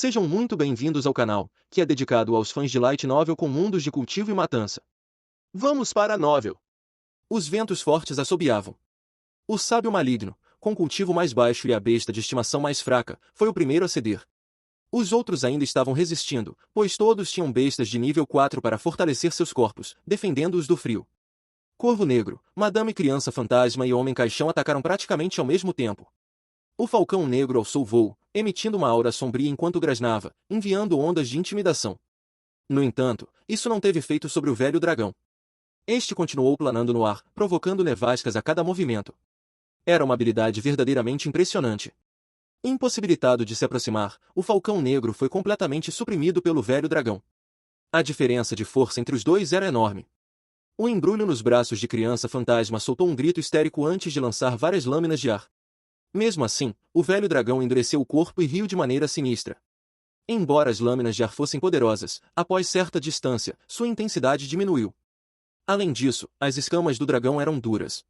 Sejam muito bem-vindos ao canal, que é dedicado aos fãs de Light Novel com mundos de cultivo e matança. Vamos para a novel. Os ventos fortes assobiavam. O sábio maligno, com cultivo mais baixo e a besta de estimação mais fraca, foi o primeiro a ceder. Os outros ainda estavam resistindo, pois todos tinham bestas de nível 4 para fortalecer seus corpos, defendendo-os do frio. Corvo Negro, Madame Criança Fantasma e Homem Caixão atacaram praticamente ao mesmo tempo. O Falcão Negro alçou voo, emitindo uma aura sombria enquanto grasnava, enviando ondas de intimidação. No entanto, isso não teve efeito sobre o velho dragão. Este continuou planando no ar, provocando nevascas a cada movimento. Era uma habilidade verdadeiramente impressionante. Impossibilitado de se aproximar, o Falcão Negro foi completamente suprimido pelo velho dragão. A diferença de força entre os dois era enorme. O embrulho nos braços de Criança Fantasma soltou um grito histérico antes de lançar várias lâminas de ar. Mesmo assim, o velho dragão endureceu o corpo e riu de maneira sinistra. Embora as lâminas de ar fossem poderosas, após certa distância, sua intensidade diminuiu. Além disso, as escamas do dragão eram duras.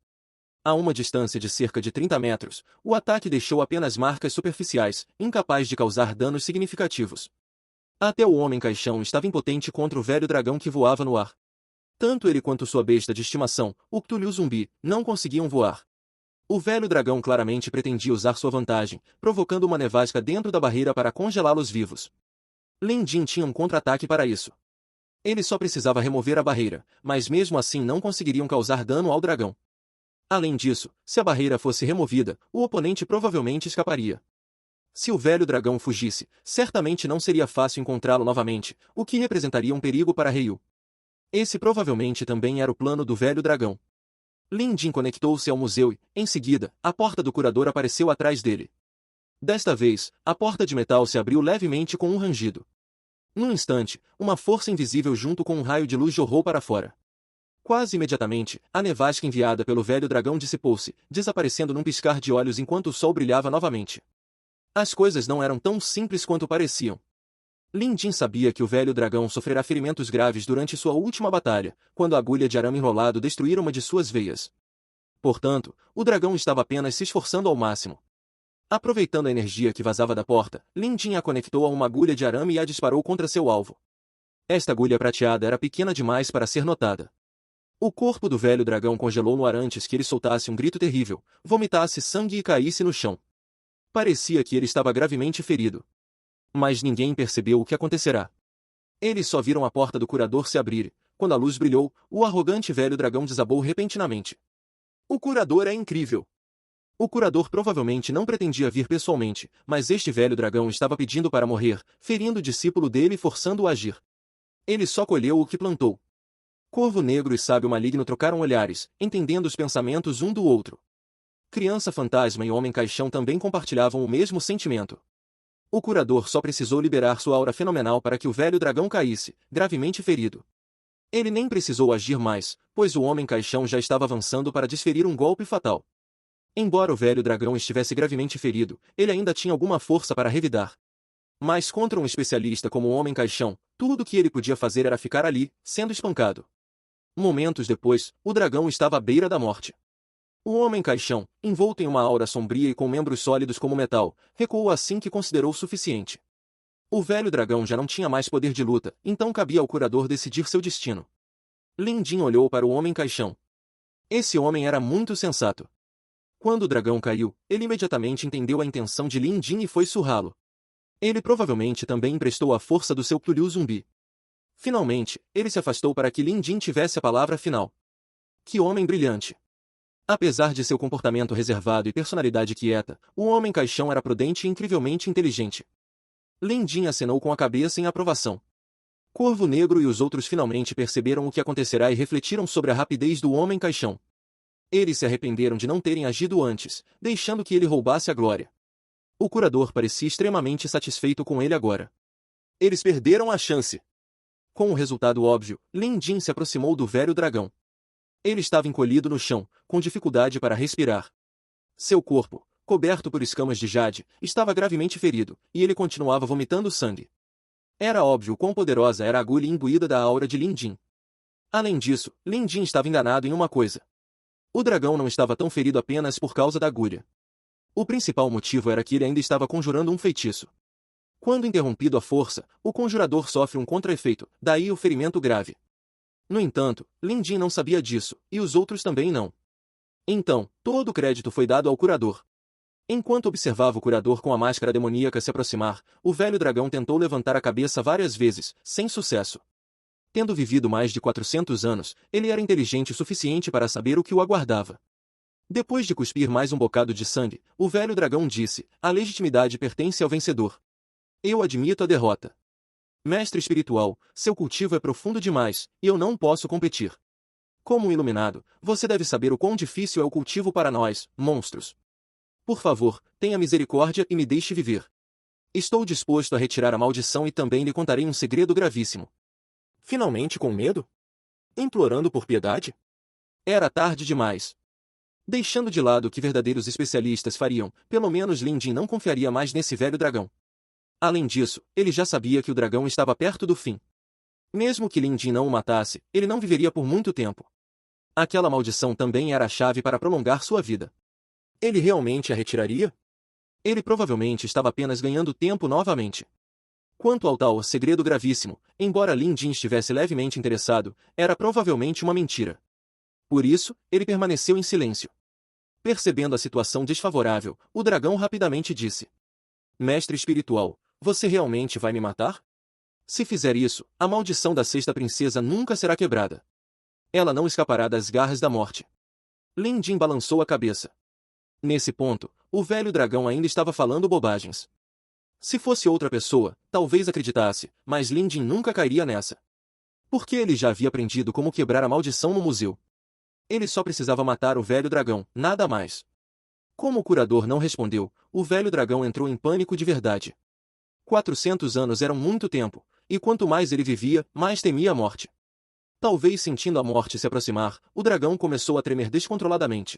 A uma distância de cerca de 30 metros, o ataque deixou apenas marcas superficiais, incapaz de causar danos significativos. Até o Homem Caixão estava impotente contra o velho dragão que voava no ar. Tanto ele quanto sua besta de estimação, o Cthulhu Zumbi, não conseguiam voar. O velho dragão claramente pretendia usar sua vantagem, provocando uma nevasca dentro da barreira para congelá-los vivos. Lin Jin tinha um contra-ataque para isso. Ele só precisava remover a barreira, mas mesmo assim não conseguiriam causar dano ao dragão. Além disso, se a barreira fosse removida, o oponente provavelmente escaparia. Se o velho dragão fugisse, certamente não seria fácil encontrá-lo novamente, o que representaria um perigo para Ryu. Esse provavelmente também era o plano do velho dragão. Lin Jin conectou-se ao museu e, em seguida, a porta do curador apareceu atrás dele. Desta vez, a porta de metal se abriu levemente com um rangido. Num instante, uma força invisível junto com um raio de luz jorrou para fora. Quase imediatamente, a nevasca enviada pelo velho dragão dissipou-se, desaparecendo num piscar de olhos enquanto o sol brilhava novamente. As coisas não eram tão simples quanto pareciam. Lin Jin sabia que o velho dragão sofrerá ferimentos graves durante sua última batalha, quando a agulha de arame enrolado destruir uma de suas veias. Portanto, o dragão estava apenas se esforçando ao máximo. Aproveitando a energia que vazava da porta, Lin Jin a conectou a uma agulha de arame e a disparou contra seu alvo. Esta agulha prateada era pequena demais para ser notada. O corpo do velho dragão congelou no ar antes que ele soltasse um grito terrível, vomitasse sangue e caísse no chão. Parecia que ele estava gravemente ferido. Mas ninguém percebeu o que acontecerá. Eles só viram a porta do curador se abrir. Quando a luz brilhou, o arrogante velho dragão desabou repentinamente. O curador é incrível. O curador provavelmente não pretendia vir pessoalmente, mas este velho dragão estava pedindo para morrer, ferindo o discípulo dele e forçando-o a agir. Ele só colheu o que plantou. Corvo Negro e Sábio Maligno trocaram olhares, entendendo os pensamentos um do outro. Criança Fantasma e Homem Caixão também compartilhavam o mesmo sentimento. O curador só precisou liberar sua aura fenomenal para que o velho dragão caísse, gravemente ferido. Ele nem precisou agir mais, pois o Homem Caixão já estava avançando para desferir um golpe fatal. Embora o velho dragão estivesse gravemente ferido, ele ainda tinha alguma força para revidar. Mas contra um especialista como o Homem Caixão, tudo o que ele podia fazer era ficar ali, sendo espancado. Momentos depois, o dragão estava à beira da morte. O Homem Caixão, envolto em uma aura sombria e com membros sólidos como metal, recuou assim que considerou suficiente. O velho dragão já não tinha mais poder de luta, então cabia ao curador decidir seu destino. Lin Jin olhou para o Homem Caixão. Esse homem era muito sensato. Quando o dragão caiu, ele imediatamente entendeu a intenção de Lin Jin e foi surrá-lo. Ele provavelmente também emprestou a força do seu Cthulhu Zumbi. Finalmente, ele se afastou para que Lin Jin tivesse a palavra final. Que homem brilhante! Apesar de seu comportamento reservado e personalidade quieta, o Homem Caixão era prudente e incrivelmente inteligente. Lin Jin acenou com a cabeça em aprovação. Corvo Negro e os outros finalmente perceberam o que acontecerá e refletiram sobre a rapidez do Homem Caixão. Eles se arrependeram de não terem agido antes, deixando que ele roubasse a glória. O curador parecia extremamente satisfeito com ele agora. Eles perderam a chance. Com o resultado óbvio, Lin Jin se aproximou do velho dragão. Ele estava encolhido no chão, com dificuldade para respirar. Seu corpo, coberto por escamas de jade, estava gravemente ferido, e ele continuava vomitando sangue. Era óbvio quão poderosa era a agulha imbuída da aura de Lin Jin. Além disso, Lin Jin estava enganado em uma coisa. O dragão não estava tão ferido apenas por causa da agulha. O principal motivo era que ele ainda estava conjurando um feitiço. Quando interrompido à força, o conjurador sofre um contra-efeito, daí o ferimento grave. No entanto, Lin Jin não sabia disso, e os outros também não. Então, todo o crédito foi dado ao curador. Enquanto observava o curador com a máscara demoníaca se aproximar, o velho dragão tentou levantar a cabeça várias vezes, sem sucesso. Tendo vivido mais de 400 anos, ele era inteligente o suficiente para saber o que o aguardava. Depois de cuspir mais um bocado de sangue, o velho dragão disse: "A legitimidade pertence ao vencedor. Eu admito a derrota. Mestre espiritual, seu cultivo é profundo demais, e eu não posso competir. Como um iluminado, você deve saber o quão difícil é o cultivo para nós, monstros. Por favor, tenha misericórdia e me deixe viver. Estou disposto a retirar a maldição e também lhe contarei um segredo gravíssimo." Finalmente com medo? Implorando por piedade? Era tarde demais. Deixando de lado o que verdadeiros especialistas fariam, pelo menos Lin Jin não confiaria mais nesse velho dragão. Além disso, ele já sabia que o dragão estava perto do fim. Mesmo que Lin Jin não o matasse, ele não viveria por muito tempo. Aquela maldição também era a chave para prolongar sua vida. Ele realmente a retiraria? Ele provavelmente estava apenas ganhando tempo novamente. Quanto ao tal segredo gravíssimo, embora Lin Jin estivesse levemente interessado, era provavelmente uma mentira. Por isso, ele permaneceu em silêncio. Percebendo a situação desfavorável, o dragão rapidamente disse: "Mestre espiritual, você realmente vai me matar? Se fizer isso, a maldição da sexta princesa nunca será quebrada. Ela não escapará das garras da morte." Lin Jin balançou a cabeça. Nesse ponto, o velho dragão ainda estava falando bobagens. Se fosse outra pessoa, talvez acreditasse, mas Lin Jin nunca cairia nessa. Porque ele já havia aprendido como quebrar a maldição no museu. Ele só precisava matar o velho dragão, nada mais. Como o curador não respondeu, o velho dragão entrou em pânico de verdade. 400 anos eram muito tempo, e quanto mais ele vivia, mais temia a morte. Talvez sentindo a morte se aproximar, o dragão começou a tremer descontroladamente.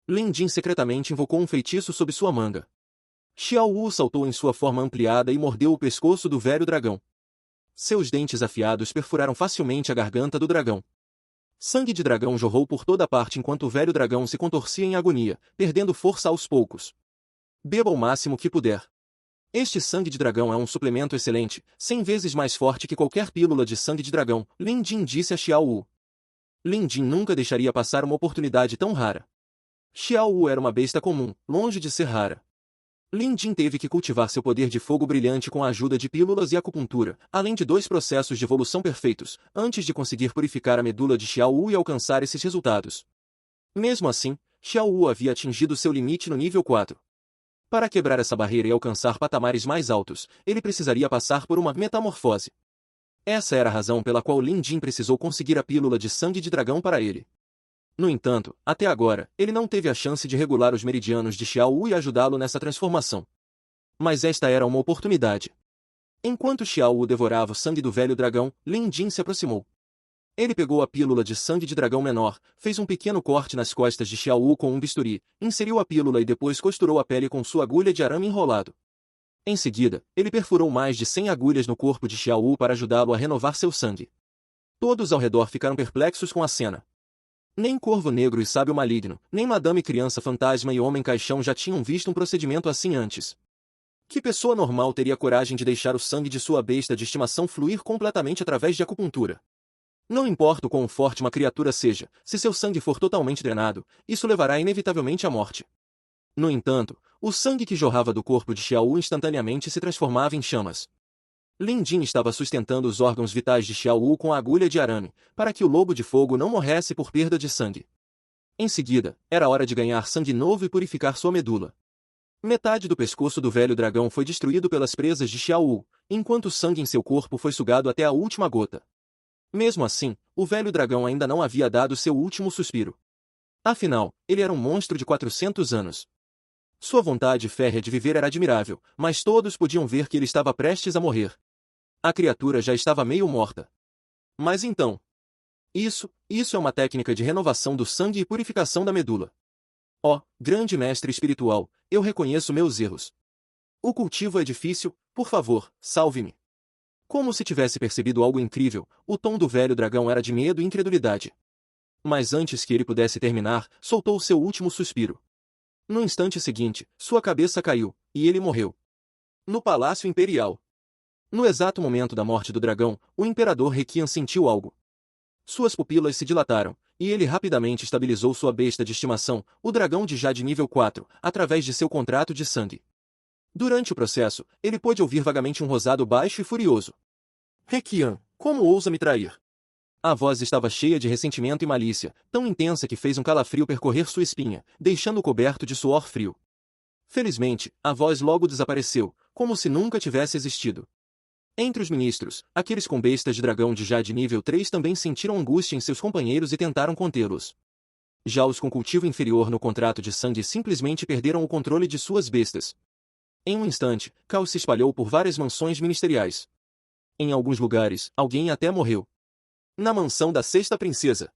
Lin Jin secretamente invocou um feitiço sob sua manga. Xiao Wu saltou em sua forma ampliada e mordeu o pescoço do velho dragão. Seus dentes afiados perfuraram facilmente a garganta do dragão. Sangue de dragão jorrou por toda parte enquanto o velho dragão se contorcia em agonia, perdendo força aos poucos. "Beba o máximo que puder. Este sangue de dragão é um suplemento excelente, 100 vezes mais forte que qualquer pílula de sangue de dragão", Lin Jin disse a Xiao Wu. Lin Jin nunca deixaria passar uma oportunidade tão rara. Xiao Wu era uma besta comum, longe de ser rara. Lin Jin teve que cultivar seu poder de fogo brilhante com a ajuda de pílulas e acupuntura, além de 2 processos de evolução perfeitos, antes de conseguir purificar a medula de Xiao Wu e alcançar esses resultados. Mesmo assim, Xiao Wu havia atingido seu limite no nível 4. Para quebrar essa barreira e alcançar patamares mais altos, ele precisaria passar por uma metamorfose. Essa era a razão pela qual Lin Jin precisou conseguir a pílula de sangue de dragão para ele. No entanto, até agora, ele não teve a chance de regular os meridianos de Xiao Wu e ajudá-lo nessa transformação. Mas esta era uma oportunidade. Enquanto Xiao Wu devorava o sangue do velho dragão, Lin Jin se aproximou. Ele pegou a pílula de sangue de dragão menor, fez um pequeno corte nas costas de Xiao Wu com um bisturi, inseriu a pílula e depois costurou a pele com sua agulha de arame enrolado. Em seguida, ele perfurou mais de 100 agulhas no corpo de Xiao Wu para ajudá-lo a renovar seu sangue. Todos ao redor ficaram perplexos com a cena. Nem Corvo Negro e Sábio Maligno, nem Madame Criança Fantasma e Homem Caixão já tinham visto um procedimento assim antes. Que pessoa normal teria coragem de deixar o sangue de sua besta de estimação fluir completamente através de acupuntura? Não importa o quão forte uma criatura seja, se seu sangue for totalmente drenado, isso levará inevitavelmente à morte. No entanto, o sangue que jorrava do corpo de Xiao Wu instantaneamente se transformava em chamas. Lin Jin estava sustentando os órgãos vitais de Xiao Wu com a agulha de arame, para que o lobo de fogo não morresse por perda de sangue. Em seguida, era hora de ganhar sangue novo e purificar sua medula. Metade do pescoço do velho dragão foi destruído pelas presas de Xiao Wu, enquanto o sangue em seu corpo foi sugado até a última gota. Mesmo assim, o velho dragão ainda não havia dado seu último suspiro. Afinal, ele era um monstro de 400 anos. Sua vontade férrea de viver era admirável, mas todos podiam ver que ele estava prestes a morrer. A criatura já estava meio morta. Mas então... Isso é uma técnica de renovação do sangue e purificação da medula. Ó, grande mestre espiritual, eu reconheço meus erros. O cultivo é difícil, por favor, salve-me. Como se tivesse percebido algo incrível, o tom do velho dragão era de medo e incredulidade. Mas antes que ele pudesse terminar, soltou seu último suspiro. No instante seguinte, sua cabeça caiu, e ele morreu. No Palácio Imperial. No exato momento da morte do dragão, o Imperador Requian sentiu algo. Suas pupilas se dilataram, e ele rapidamente estabilizou sua besta de estimação, o dragão de Jade nível 4, através de seu contrato de sangue. Durante o processo, ele pôde ouvir vagamente um rosado baixo e furioso. Requian, como ousa me trair? A voz estava cheia de ressentimento e malícia, tão intensa que fez um calafrio percorrer sua espinha, deixando-o coberto de suor frio. Felizmente, a voz logo desapareceu, como se nunca tivesse existido. Entre os ministros, aqueles com bestas de dragão de Jade nível 3 também sentiram angústia em seus companheiros e tentaram contê-los. Já os com cultivo inferior no contrato de sangue simplesmente perderam o controle de suas bestas. Em um instante, caos se espalhou por várias mansões ministeriais. Em alguns lugares, alguém até morreu. Na mansão da sexta princesa.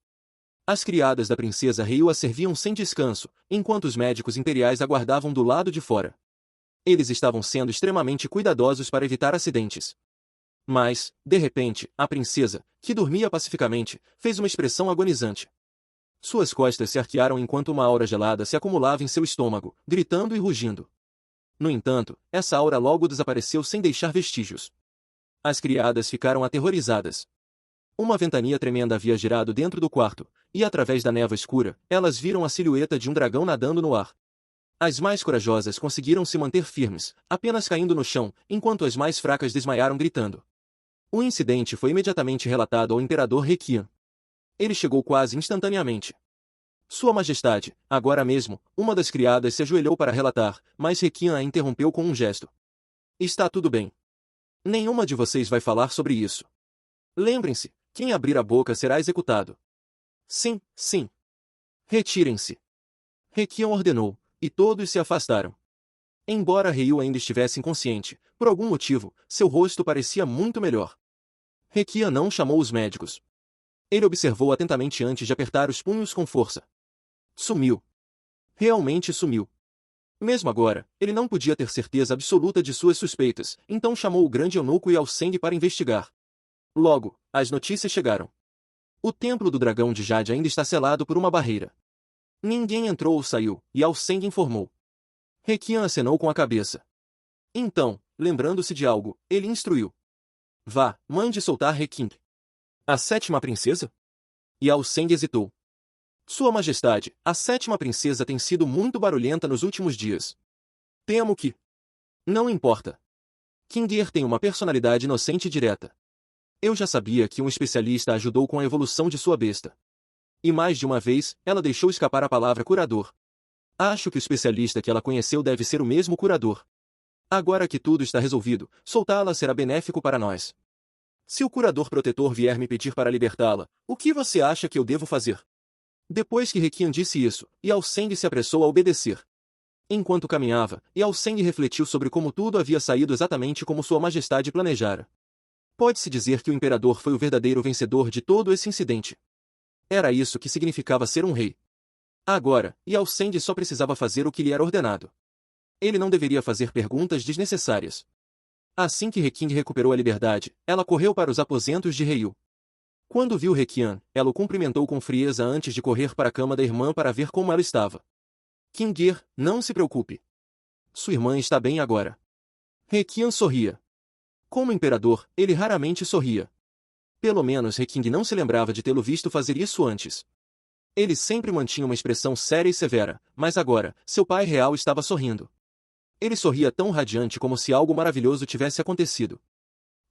As criadas da princesa Ryu a serviam sem descanso, enquanto os médicos imperiais aguardavam do lado de fora. Eles estavam sendo extremamente cuidadosos para evitar acidentes. Mas, de repente, a princesa, que dormia pacificamente, fez uma expressão agonizante. Suas costas se arquearam enquanto uma aura gelada se acumulava em seu estômago, gritando e rugindo. No entanto, essa aura logo desapareceu sem deixar vestígios. As criadas ficaram aterrorizadas. Uma ventania tremenda havia girado dentro do quarto, e através da névoa escura, elas viram a silhueta de um dragão nadando no ar. As mais corajosas conseguiram se manter firmes, apenas caindo no chão, enquanto as mais fracas desmaiaram gritando. O incidente foi imediatamente relatado ao Imperador Requian. Ele chegou quase instantaneamente. Sua Majestade, agora mesmo, uma das criadas se ajoelhou para relatar, mas Requian a interrompeu com um gesto. Está tudo bem. Nenhuma de vocês vai falar sobre isso. Lembrem-se, quem abrir a boca será executado. Sim, sim. Retirem-se. Requian ordenou, e todos se afastaram. Embora Ryu ainda estivesse inconsciente, por algum motivo, seu rosto parecia muito melhor. Requian não chamou os médicos. Ele observou atentamente antes de apertar os punhos com força. Sumiu. Realmente sumiu. Mesmo agora, ele não podia ter certeza absoluta de suas suspeitas, então chamou o grande eunuco e Alceng para investigar. Logo, as notícias chegaram. O templo do dragão de Jade ainda está selado por uma barreira. Ninguém entrou ou saiu, e Alceng informou. Requian acenou com a cabeça. Então, lembrando-se de algo, ele instruiu. Vá, mande soltar Reking. A sétima princesa? E Alceng hesitou. Sua Majestade, a sétima princesa tem sido muito barulhenta nos últimos dias. Temo que... Não importa. Kingear tem uma personalidade inocente e direta. Eu já sabia que um especialista a ajudou com a evolução de sua besta. E mais de uma vez, ela deixou escapar a palavra curador. Acho que o especialista que ela conheceu deve ser o mesmo curador. Agora que tudo está resolvido, soltá-la será benéfico para nós. Se o curador protetor vier me pedir para libertá-la, o que você acha que eu devo fazer? Depois que Requian disse isso, Alceng se apressou a obedecer. Enquanto caminhava, Alceng refletiu sobre como tudo havia saído exatamente como Sua Majestade planejara. Pode-se dizer que o imperador foi o verdadeiro vencedor de todo esse incidente. Era isso que significava ser um rei. Agora, Alceng só precisava fazer o que lhe era ordenado. Ele não deveria fazer perguntas desnecessárias. Assim que Reking recuperou a liberdade, ela correu para os aposentos de Ryu. Quando viu Requian, ela o cumprimentou com frieza antes de correr para a cama da irmã para ver como ela estava. Kingear, não se preocupe. Sua irmã está bem agora. Requian sorria. Como imperador, ele raramente sorria. Pelo menos Reking não se lembrava de tê-lo visto fazer isso antes. Ele sempre mantinha uma expressão séria e severa, mas agora, seu pai real estava sorrindo. Ele sorria tão radiante como se algo maravilhoso tivesse acontecido.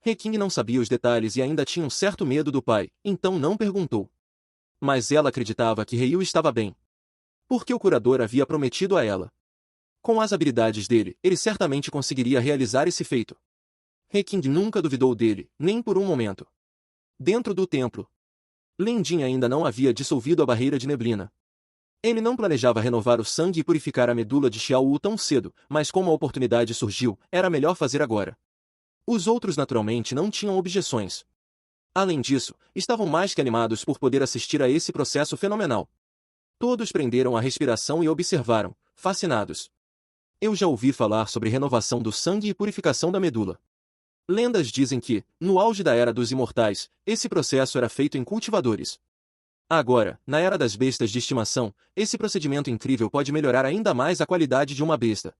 Reking não sabia os detalhes e ainda tinha um certo medo do pai, então não perguntou. Mas ela acreditava que Ryu estava bem. Porque o curador havia prometido a ela. Com as habilidades dele, ele certamente conseguiria realizar esse feito. Reking nunca duvidou dele, nem por um momento. Dentro do templo, Lin Jin ainda não havia dissolvido a barreira de neblina. Ele não planejava renovar o sangue e purificar a medula de Xiao Wu tão cedo, mas como a oportunidade surgiu, era melhor fazer agora. Os outros naturalmente não tinham objeções. Além disso, estavam mais que animados por poder assistir a esse processo fenomenal. Todos prenderam a respiração e observaram, fascinados. Eu já ouvi falar sobre renovação do sangue e purificação da medula. Lendas dizem que, no auge da Era dos Imortais, esse processo era feito em cultivadores. Agora, na Era das Bestas de Estimação, esse procedimento incrível pode melhorar ainda mais a qualidade de uma besta.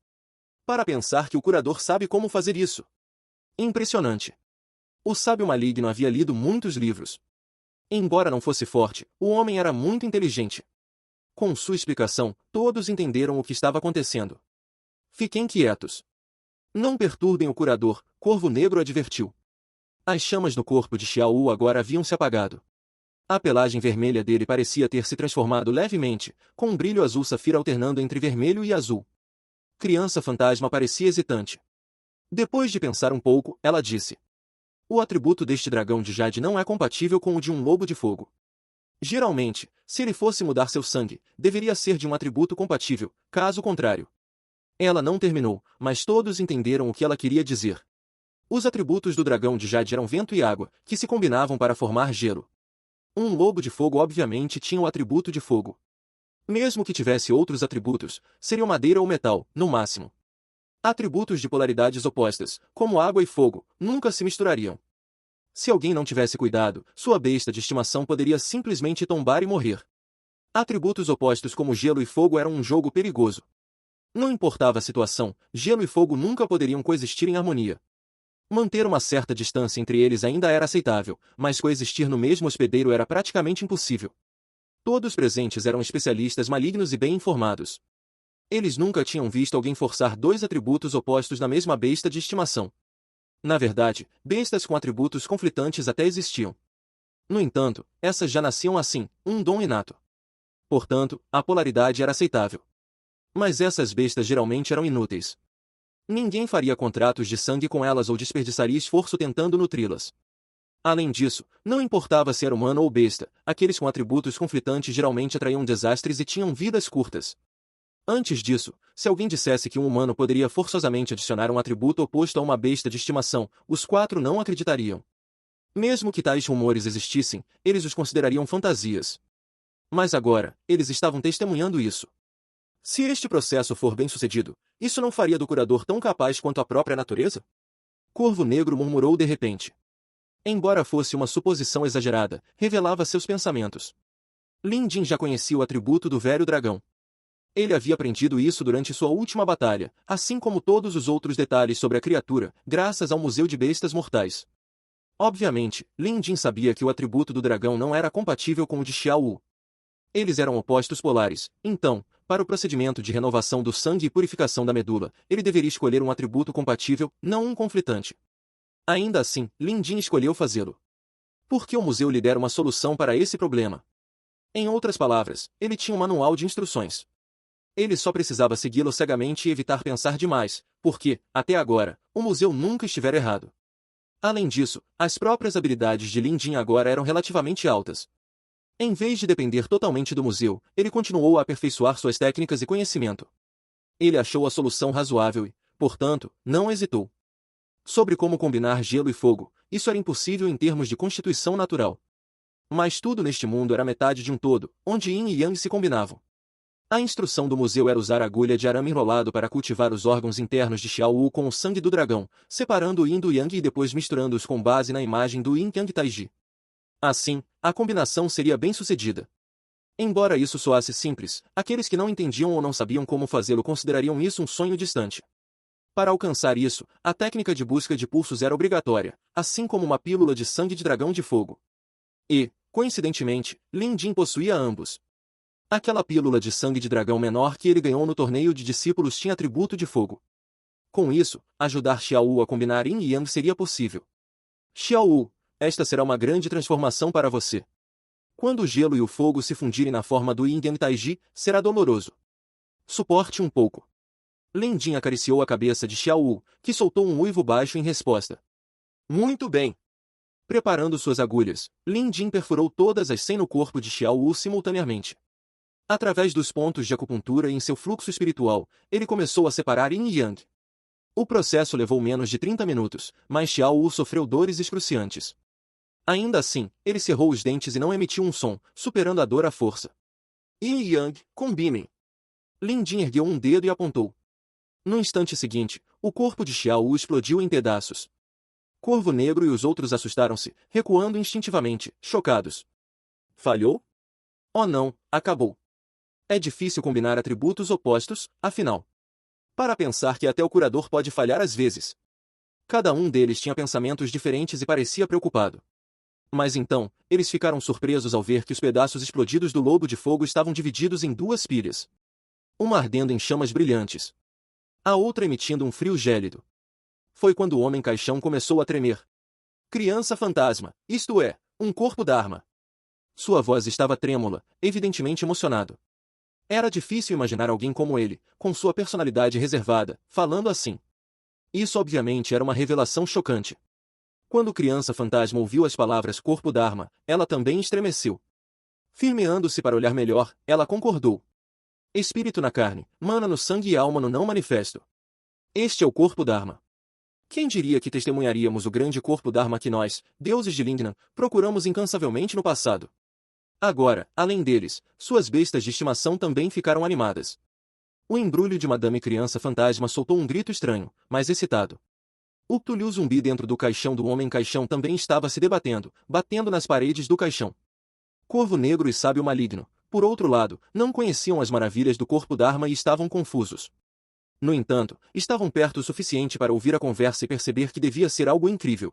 Para pensar que o curador sabe como fazer isso. Impressionante. O sábio maligno havia lido muitos livros. Embora não fosse forte, o homem era muito inteligente. Com sua explicação, todos entenderam o que estava acontecendo. Fiquem quietos. Não perturbem o curador, Corvo Negro advertiu. As chamas no corpo de Xiao agora haviam se apagado. A pelagem vermelha dele parecia ter se transformado levemente, com um brilho azul safira alternando entre vermelho e azul. Criança fantasma parecia hesitante. Depois de pensar um pouco, ela disse: o atributo deste dragão de Jade não é compatível com o de um lobo de fogo. Geralmente, se ele fosse mudar seu sangue, deveria ser de um atributo compatível, caso contrário. Ela não terminou, mas todos entenderam o que ela queria dizer. Os atributos do dragão de Jade eram vento e água, que se combinavam para formar gelo. Um lobo de fogo obviamente tinha o atributo de fogo. Mesmo que tivesse outros atributos, seriam madeira ou metal, no máximo. Atributos de polaridades opostas, como água e fogo, nunca se misturariam. Se alguém não tivesse cuidado, sua besta de estimação poderia simplesmente tombar e morrer. Atributos opostos como gelo e fogo eram um jogo perigoso. Não importava a situação, gelo e fogo nunca poderiam coexistir em harmonia. Manter uma certa distância entre eles ainda era aceitável, mas coexistir no mesmo hospedeiro era praticamente impossível. Todos presentes eram especialistas malignos e bem informados. Eles nunca tinham visto alguém forçar dois atributos opostos na mesma besta de estimação. Na verdade, bestas com atributos conflitantes até existiam. No entanto, essas já nasciam assim, um dom inato. Portanto, a polaridade era aceitável. Mas essas bestas geralmente eram inúteis. Ninguém faria contratos de sangue com elas ou desperdiçaria esforço tentando nutri-las. Além disso, não importava se era humano ou besta, aqueles com atributos conflitantes geralmente atraíam desastres e tinham vidas curtas. Antes disso, se alguém dissesse que um humano poderia forçosamente adicionar um atributo oposto a uma besta de estimação, os quatro não acreditariam. Mesmo que tais rumores existissem, eles os considerariam fantasias. Mas agora, eles estavam testemunhando isso. Se este processo for bem-sucedido, isso não faria do curador tão capaz quanto a própria natureza? Corvo Negro murmurou de repente. Embora fosse uma suposição exagerada, revelava seus pensamentos. Lin Jin já conhecia o atributo do velho dragão. Ele havia aprendido isso durante sua última batalha, assim como todos os outros detalhes sobre a criatura, graças ao Museu de Bestas Mortais. Obviamente, Lin Jin sabia que o atributo do dragão não era compatível com o de Xiao Wu. Eles eram opostos polares, então, para o procedimento de renovação do sangue e purificação da medula, ele deveria escolher um atributo compatível, não um conflitante. Ainda assim, Lin Jin escolheu fazê-lo. Porque o museu lhe dera uma solução para esse problema. Em outras palavras, ele tinha um manual de instruções. Ele só precisava segui-lo cegamente e evitar pensar demais, porque, até agora, o museu nunca estivera errado. Além disso, as próprias habilidades de Lin Jin agora eram relativamente altas. Em vez de depender totalmente do museu, ele continuou a aperfeiçoar suas técnicas e conhecimento. Ele achou a solução razoável e, portanto, não hesitou. Sobre como combinar gelo e fogo, isso era impossível em termos de constituição natural. Mas tudo neste mundo era metade de um todo, onde Yin e Yang se combinavam. A instrução do museu era usar agulha de arame enrolado para cultivar os órgãos internos de Xiao Wu com o sangue do dragão, separando o Yin do Yang e depois misturando-os com base na imagem do Yin Yang Taiji. Assim, a combinação seria bem-sucedida. Embora isso soasse simples, aqueles que não entendiam ou não sabiam como fazê-lo considerariam isso um sonho distante. Para alcançar isso, a técnica de busca de pulsos era obrigatória, assim como uma pílula de sangue de dragão de fogo. E, coincidentemente, Lin Jin possuía ambos. Aquela pílula de sangue de dragão menor que ele ganhou no torneio de discípulos tinha atributo de fogo. Com isso, ajudar Xiao Wu a combinar Yin e Yang seria possível. Xiao Wu, esta será uma grande transformação para você. Quando o gelo e o fogo se fundirem na forma do Yin Yang Taiji, será doloroso. Suporte um pouco. Lin Jin acariciou a cabeça de Xiao Wu, que soltou um uivo baixo em resposta. Muito bem. Preparando suas agulhas, Lin Jin perfurou todas as 100 no corpo de Xiao Wu simultaneamente. Através dos pontos de acupuntura e em seu fluxo espiritual, ele começou a separar Yin e Yang. O processo levou menos de 30 minutos, mas Xiao Wu sofreu dores excruciantes. Ainda assim, ele cerrou os dentes e não emitiu um som, superando a dor à força. Yin e Yang, combinem. Lin Jin ergueu um dedo e apontou. No instante seguinte, o corpo de Xiao Wu explodiu em pedaços. Corvo Negro e os outros assustaram-se, recuando instintivamente, chocados. Falhou? Oh não, acabou. É difícil combinar atributos opostos, afinal. Para pensar que até o curador pode falhar às vezes. Cada um deles tinha pensamentos diferentes e parecia preocupado. Mas então, eles ficaram surpresos ao ver que os pedaços explodidos do lobo de fogo estavam divididos em duas pilhas. Uma ardendo em chamas brilhantes. A outra emitindo um frio gélido. Foi quando o homem-caixão começou a tremer. Criança fantasma, isto é, um corpo Dharma. Sua voz estava trêmula, evidentemente emocionado. Era difícil imaginar alguém como ele, com sua personalidade reservada, falando assim. Isso obviamente era uma revelação chocante. Quando o criança fantasma ouviu as palavras corpo Dharma, ela também estremeceu. Firmeando-se para olhar melhor, ela concordou. Espírito na carne, mana no sangue e alma no não manifesto. Este é o corpo Dharma. Quem diria que testemunharíamos o grande corpo Dharma que nós, deuses de Lingnan, procuramos incansavelmente no passado? Agora, além deles, suas bestas de estimação também ficaram animadas. O embrulho de Madame Criança Fantasma soltou um grito estranho, mas excitado. O tulho zumbi dentro do caixão do homem-caixão também estava se debatendo, batendo nas paredes do caixão. Corvo negro e sábio maligno, por outro lado, não conheciam as maravilhas do corpo Dharma e estavam confusos. No entanto, estavam perto o suficiente para ouvir a conversa e perceber que devia ser algo incrível.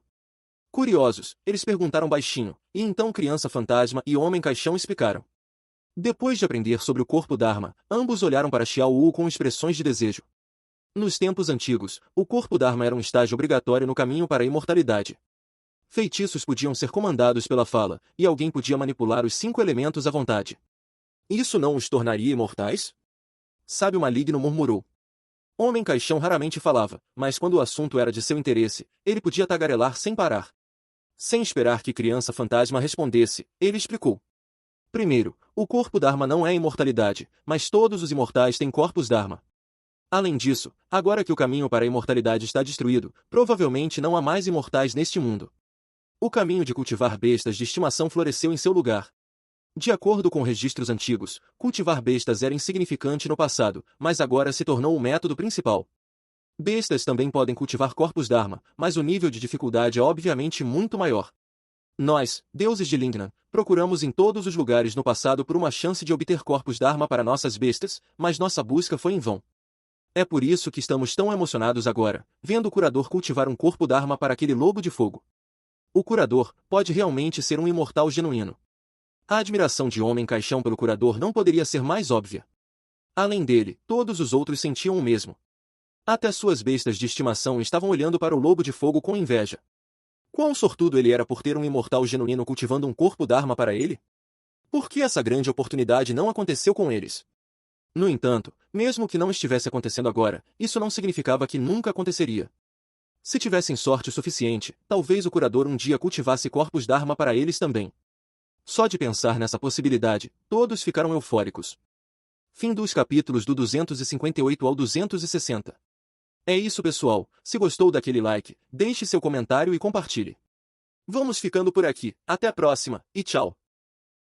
Curiosos, eles perguntaram baixinho, e então Criança Fantasma e Homem-Caixão explicaram. Depois de aprender sobre o corpo Dharma, ambos olharam para Xiao Wu com expressões de desejo. Nos tempos antigos, o corpo Dharma era um estágio obrigatório no caminho para a imortalidade. Feitiços podiam ser comandados pela fala, e alguém podia manipular os 5 elementos à vontade. Isso não os tornaria imortais? Sábio maligno murmurou. Homem-Caixão raramente falava, mas quando o assunto era de seu interesse, ele podia tagarelar sem parar. Sem esperar que Criança Fantasma respondesse, ele explicou. Primeiro, o corpo Dharma não é imortalidade, mas todos os imortais têm corpos Dharma. Além disso, agora que o caminho para a imortalidade está destruído, provavelmente não há mais imortais neste mundo. O caminho de cultivar bestas de estimação floresceu em seu lugar. De acordo com registros antigos, cultivar bestas era insignificante no passado, mas agora se tornou o método principal. Bestas também podem cultivar corpos Dharma, mas o nível de dificuldade é obviamente muito maior. Nós, deuses de Lingnan, procuramos em todos os lugares no passado por uma chance de obter corpos Dharma para nossas bestas, mas nossa busca foi em vão. É por isso que estamos tão emocionados agora, vendo o curador cultivar um corpo Dharma para aquele lobo de fogo. O curador pode realmente ser um imortal genuíno. A admiração de Homem-Caixão pelo curador não poderia ser mais óbvia. Além dele, todos os outros sentiam o mesmo. Até suas bestas de estimação estavam olhando para o lobo de fogo com inveja. Quão sortudo ele era por ter um imortal genuíno cultivando um corpo Dharma para ele? Por que essa grande oportunidade não aconteceu com eles? No entanto, mesmo que não estivesse acontecendo agora, isso não significava que nunca aconteceria. Se tivessem sorte o suficiente, talvez o curador um dia cultivasse corpos Dharma para eles também. Só de pensar nessa possibilidade, todos ficaram eufóricos. Fim dos capítulos do 258 ao 260. É isso, pessoal. Se gostou daquele like, deixe seu comentário e compartilhe. Vamos ficando por aqui. Até a próxima, e tchau!